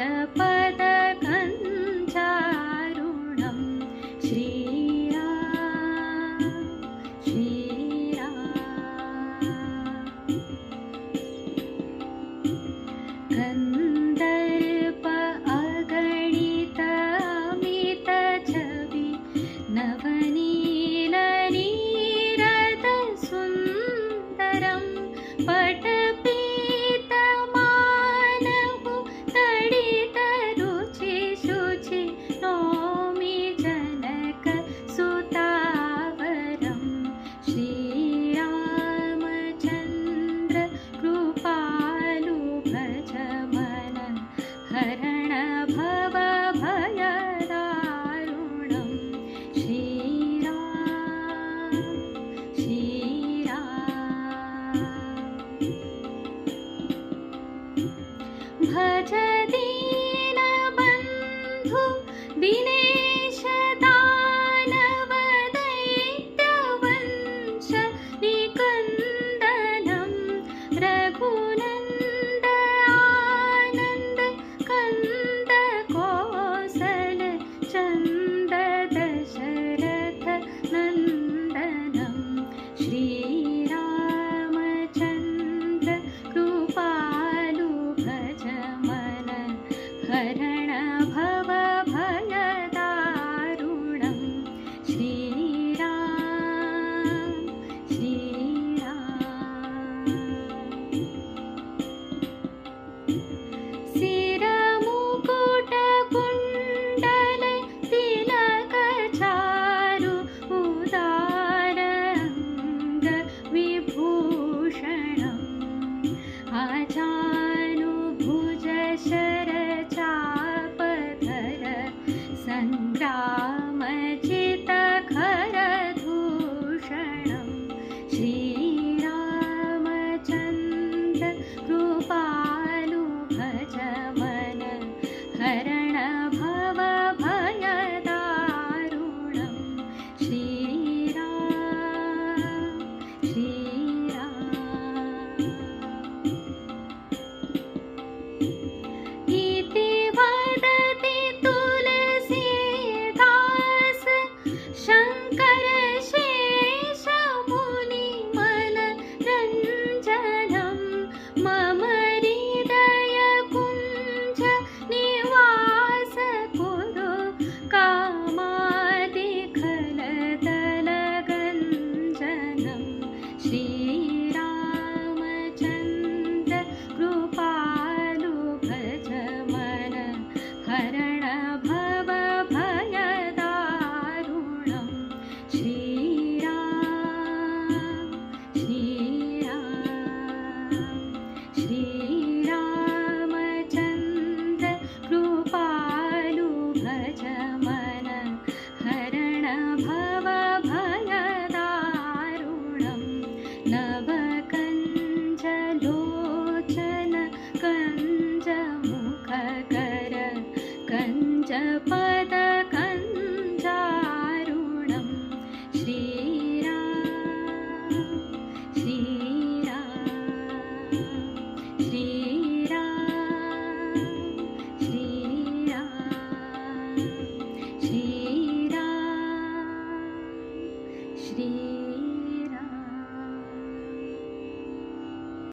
निजपदकञ्चारुणं श्रीराम श्रीराम कन्दर्प अगणित अमित छवि नवनीलनीरद सुन्दरं पटपीतमानहु तडितरुचि शुचि नौमि जनकसुतावरं श्रीरामचन्द्र कृपालु भज मन हरण भवभयदारुणं श्रीराम श्रीराम भज दीनबन्धु दिनेश दानव दैत्यवंश निकन्दनं रघुनन्द आनन्द कन्द कौसल चन्द दशरथ नन्दनं श्रीरामचन्द्र कृपालु भज मन हरण भवभयदारुणं श्रीराम श्रीराम सिरमुकुटकुण्डल तिलकचारु उदारङ्ग विभूषणम् आजानुभुज शरचापधर सङ्ग्रामचितखरदूषणं श्रीरामचन्द्र कृपा